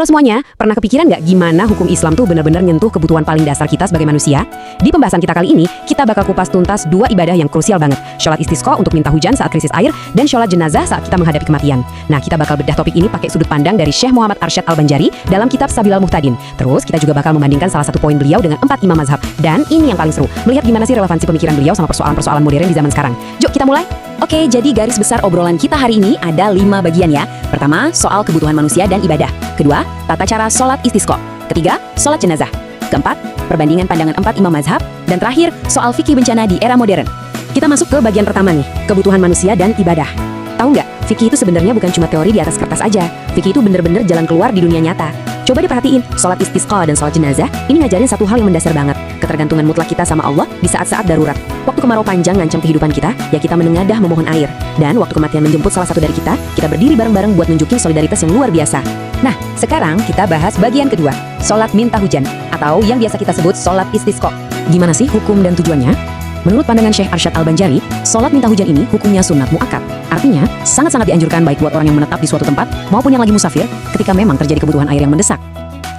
Halo semuanya, pernah kepikiran nggak gimana hukum Islam tuh benar-benar nyentuh kebutuhan paling dasar kita sebagai manusia? Di pembahasan kita kali ini, kita bakal kupas tuntas dua ibadah yang krusial banget. Sholat istisqa untuk minta hujan saat krisis air, dan sholat jenazah saat kita menghadapi kematian. Nah, kita bakal bedah topik ini pakai sudut pandang dari Syekh Muhammad Arsyad Al-Banjari dalam kitab Sabilal Muhtadin. Terus, kita juga bakal membandingkan salah satu poin beliau dengan 4 imam mazhab. Dan ini yang paling seru, melihat gimana sih relevansi pemikiran beliau sama persoalan-persoalan modern di zaman sekarang. Yuk, kita mulai! Oke, jadi garis besar obrolan kita hari ini ada 5 bagian ya. Pertama, soal kebutuhan manusia dan ibadah. Kedua, tata cara sholat istisqa. Ketiga, sholat jenazah. Keempat, perbandingan pandangan 4 imam mazhab. Dan terakhir, soal fikih bencana di era modern. Kita masuk ke bagian pertama nih, kebutuhan manusia dan ibadah. Tahu nggak, fikih itu sebenarnya bukan cuma teori di atas kertas aja. Fikih itu bener-bener jalan keluar di dunia nyata. Coba diperhatiin, sholat istisqa dan sholat jenazah ini ngajarin satu hal yang mendasar banget, ketergantungan mutlak kita sama Allah di saat-saat darurat. Waktu kemarau panjang ngancam kehidupan kita, ya kita menengadah memohon air. Dan waktu kematian menjemput salah satu dari kita berdiri bareng-bareng buat nunjukin solidaritas yang luar biasa. Nah, sekarang kita bahas bagian kedua, sholat minta hujan, atau yang biasa kita sebut sholat istisqa. Gimana sih hukum dan tujuannya? Menurut pandangan Syekh Arsyad Al-Banjari, sholat minta hujan ini hukumnya sunat muakkad. Artinya, sangat-sangat dianjurkan baik buat orang yang menetap di suatu tempat maupun yang lagi musafir ketika memang terjadi kebutuhan air yang mendesak.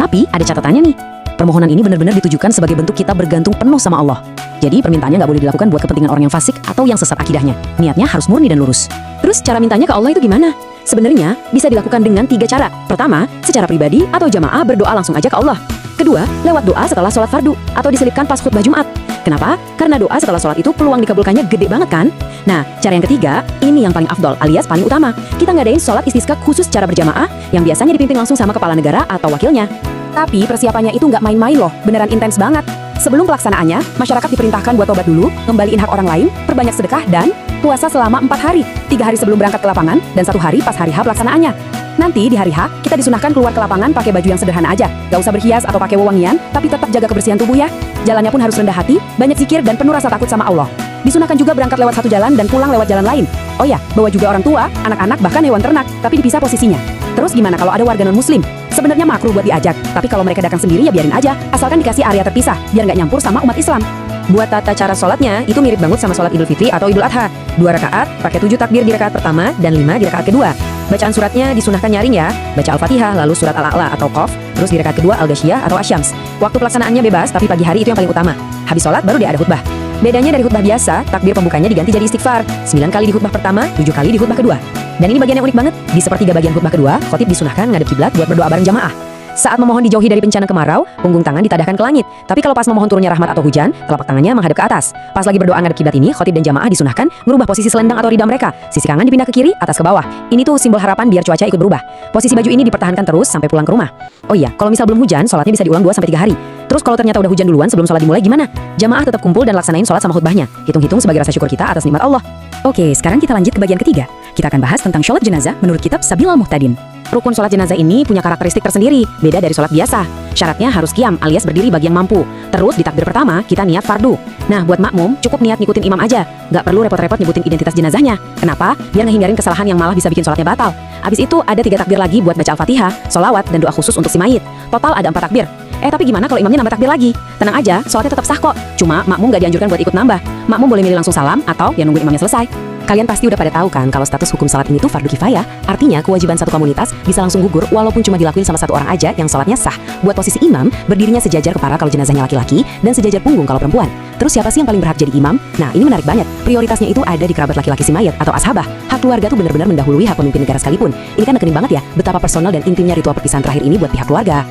Tapi, ada catatannya nih. Permohonan ini benar-benar ditujukan sebagai bentuk kita bergantung penuh sama Allah. Jadi, permintaannya nggak boleh dilakukan buat kepentingan orang yang fasik atau yang sesat akidahnya. Niatnya harus murni dan lurus. Terus, cara mintanya ke Allah itu gimana? Sebenarnya, bisa dilakukan dengan 3 cara. Pertama, secara pribadi atau jamaah berdoa langsung aja ke Allah. Kedua, lewat doa setelah sholat fardu atau diselipkan pas khutbah Jumat. Kenapa? Karena doa setelah sholat itu peluang dikabulkannya gede banget kan? Nah, cara yang ketiga, ini yang paling afdol alias paling utama. Kita ngadain sholat istisqa khusus secara berjamaah yang biasanya dipimpin langsung sama kepala negara atau wakilnya. Tapi persiapannya itu nggak main-main loh, beneran intens banget. Sebelum pelaksanaannya, masyarakat diperintahkan buat tobat dulu, ngembaliin hak orang lain, perbanyak sedekah, dan puasa selama 4 hari. 3 hari sebelum berangkat ke lapangan, dan 1 hari pas hari H pelaksanaannya. Nanti di hari H, kita disunahkan keluar ke lapangan pakai baju yang sederhana aja. Gak usah berhias atau pakai wewangian, tapi tetap jaga kebersihan tubuh ya. Jalannya pun harus rendah hati, banyak zikir dan penuh rasa takut sama Allah. Disunahkan juga berangkat lewat satu jalan dan pulang lewat jalan lain. Oh ya, bawa juga orang tua, anak-anak bahkan hewan ternak, tapi dipisah posisinya. Terus gimana kalau ada warga non-muslim? Sebenarnya makruh buat diajak, tapi kalau mereka datang sendiri ya biarin aja, asalkan dikasih area terpisah, biar nggak nyampur sama umat Islam. Buat tata cara sholatnya, itu mirip banget sama sholat Idul Fitri atau Idul Adha. 2 rakaat, pakai 7 takbir di rakaat pertama dan 5 di rakaat kedua. Bacaan suratnya disunahkan nyaring ya, baca Al-Fatihah, lalu surat Al-A'la atau Qaf, terus di rakaat kedua Al-Ghasyiyah atau Asy-Syams. Waktu pelaksanaannya bebas, tapi pagi hari itu yang paling utama. Habis sholat baru dia ada khutbah. Bedanya dari khutbah biasa, takbir pembukanya diganti jadi istighfar. 9 kali di khutbah pertama, 7 kali di khutbah kedua. Dan ini bagian yang unik banget, di sepertiga bagian khutbah kedua, khotib disunahkan ngadep kiblat buat berdoa bareng jamaah. Saat memohon dijauhi dari bencana kemarau, punggung tangan ditadahkan ke langit. Tapi kalau pas memohon turunnya rahmat atau hujan, telapak tangannya menghadap ke atas. Pas lagi berdoa ngadep kiblat ini, khotib dan jamaah disunahkan ngerubah posisi selendang atau ridha mereka. Sisi kanan dipindah ke kiri, atas ke bawah. Ini tuh simbol harapan biar cuaca ikut berubah. Posisi baju ini dipertahankan terus sampai pulang ke rumah. Oh iya, kalau misal belum hujan, sholatnya bisa diulang 2-3 hari. Terus kalau ternyata udah hujan duluan sebelum sholat dimulai gimana? Jamaah tetap kumpul dan laksanain sholat sama khutbahnya. Hitung-hitung sebagai rasa syukur kita atas nikmat Allah. Oke, sekarang kita lanjut ke bagian ketiga. Kita akan bahas tentang sholat jenazah menurut kitab Sabilal Muhtadin. Rukun sholat jenazah ini punya karakteristik tersendiri, beda dari sholat biasa. Syaratnya harus qiyam alias berdiri bagi yang mampu. Terus di takbir pertama kita niat fardu. Nah, buat makmum cukup niat ngikutin imam aja, nggak perlu repot-repot nyebutin identitas jenazahnya. Kenapa? Biar ngehindarin kesalahan yang malah bisa bikin sholatnya batal. Abis itu ada 3 takbir lagi buat baca Al-Fatihah, sholawat, dan doa khusus untuk si mayit. Total ada 4 takbir. Tapi gimana kalau imamnya nambah takbir lagi? Tenang aja, sholatnya tetap sah kok. Cuma makmum nggak dianjurkan buat ikut nambah. Makmum boleh milih langsung salam atau ya nungguin imamnya selesai. Kalian pasti udah pada tahu kan kalau status hukum salat ini tuh fardu kifayah, artinya kewajiban satu komunitas bisa langsung gugur walaupun cuma dilakuin sama 1 orang aja yang salatnya sah. Buat posisi imam, berdirinya sejajar kepala kalau jenazahnya laki-laki dan sejajar punggung kalau perempuan. Terus siapa sih yang paling berhak jadi imam? Nah, ini menarik banget. Prioritasnya itu ada di kerabat laki-laki si mayat atau ashabah. Hak keluarga tuh benar-benar mendahului hak pemimpin negara sekalipun. Ini kan nekenin banget ya betapa personal dan intimnya ritual perpisahan terakhir ini buat pihak keluarga.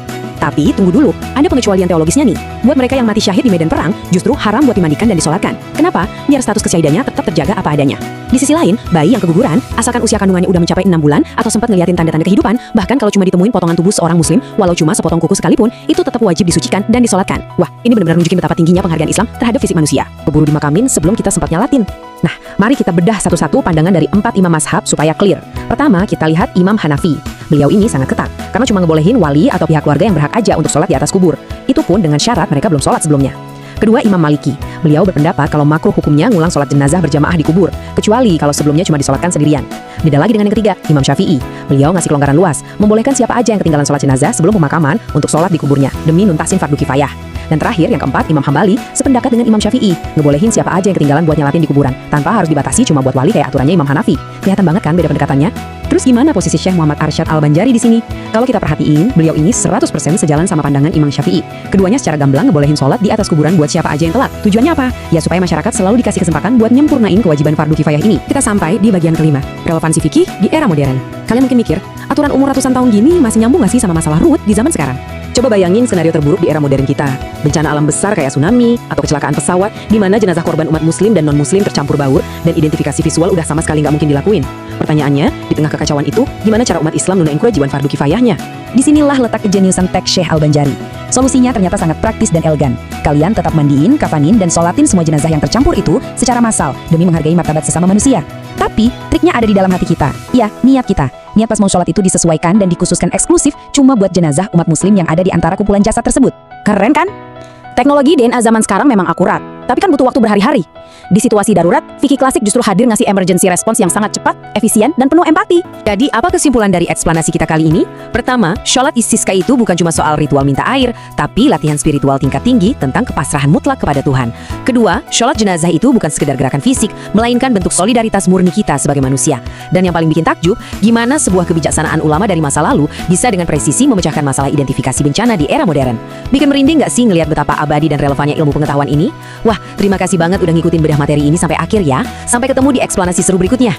Tapi tunggu dulu, ada pengecualian teologisnya nih. Buat mereka yang mati syahid di medan perang, justru haram buat dimandikan dan disolatkan. Kenapa? Biar status kesyahidannya tetap terjaga apa adanya. Di sisi lain, bayi yang keguguran, asalkan usia kandungannya udah mencapai 6 bulan atau sempat ngeliatin tanda-tanda kehidupan, bahkan kalau cuma ditemuin potongan tubuh seorang muslim, walau cuma sepotong kuku sekalipun, itu tetap wajib disucikan dan disolatkan. Wah, ini benar-benar nunjukin betapa tingginya penghargaan Islam terhadap fisik manusia. Keburu dimakamin sebelum kita sempat nyalatin. Nah, mari kita bedah satu-satu pandangan dari 4 imam mazhab supaya clear. Pertama, kita lihat Imam Hanafi. Beliau ini sangat ketat, karena cuma ngebolehin wali atau pihak keluarga yang berhak aja untuk sholat di atas kubur. Itu pun dengan syarat mereka belum sholat sebelumnya. Kedua, Imam Maliki. Beliau berpendapat kalau makruh hukumnya ngulang sholat jenazah berjamaah di kubur, kecuali kalau sebelumnya cuma disolatkan sendirian. Beda lagi dengan yang ketiga, Imam Syafi'i. Beliau ngasih kelonggaran luas, membolehkan siapa aja yang ketinggalan sholat jenazah sebelum pemakaman untuk sholat di kuburnya, demi nuntasin fardu kifayah. Dan terakhir, yang keempat, Imam Hambali sependapat dengan Imam Syafi'i, ngebolehin siapa aja yang ketinggalan buat nyalatin di kuburan, tanpa harus dibatasi cuma buat wali kayak aturannya Imam Hanafi. Kelihatan banget kan beda pendekatannya? Terus gimana posisi Syekh Muhammad Arsyad Al-Banjari di sini? Kalau kita perhatiin, beliau ini 100% sejalan sama pandangan Imam Syafi'i. Keduanya secara gamblang ngebolehin sholat di atas kuburan buat siapa aja yang telat. Tujuannya apa? Ya supaya masyarakat selalu dikasih kesempatan buat nyempurnain kewajiban fardu kifayah ini. Kita sampai di bagian kelima, relevansi fikih di era modern. Kalian mungkin mikir, aturan umur ratusan tahun gini masih nyambung gak sih sama masalah ruwet di zaman sekarang? Coba bayangin skenario terburuk di era modern kita. Bencana alam besar kayak tsunami atau kecelakaan pesawat di mana jenazah korban umat muslim dan non-muslim tercampur baur dan identifikasi visual udah sama sekali nggak mungkin dilakuin. Pertanyaannya, di tengah kekacauan itu, gimana cara umat Islam nunain kewajiban fardu kifayahnya? Disinilah letak kejeniusan teks Syekh Al-Banjari. Solusinya ternyata sangat praktis dan elegan. Kalian tetap mandiin, kafanin, dan sholatin semua jenazah yang tercampur itu secara massal demi menghargai martabat sesama manusia. Tapi, triknya ada di dalam hati kita. Ya, niat kita. Niat pas mau sholat itu disesuaikan dan dikhususkan eksklusif cuma buat jenazah umat muslim yang ada di antara kumpulan jasad tersebut. Keren kan? Teknologi DNA zaman sekarang memang akurat, tapi kan butuh waktu berhari-hari. Di situasi darurat, fikih klasik justru hadir ngasih emergency response yang sangat cepat, efisien, dan penuh empati. Jadi, apa kesimpulan dari eksplanasi kita kali ini? Pertama, sholat istisqa itu bukan cuma soal ritual minta air, tapi latihan spiritual tingkat tinggi tentang kepasrahan mutlak kepada Tuhan. Kedua, sholat jenazah itu bukan sekedar gerakan fisik, melainkan bentuk solidaritas murni kita sebagai manusia. Dan yang paling bikin takjub, gimana sebuah kebijaksanaan ulama dari masa lalu bisa dengan presisi memecahkan masalah identifikasi bencana di era modern. Bikin merinding nggak sih ngelihat betapa abadi dan relevannya ilmu pengetahuan ini? Wah, terima kasih banget udah ngikutin bedah materi ini sampai akhir ya. Sampai ketemu di eksplanasi seru berikutnya.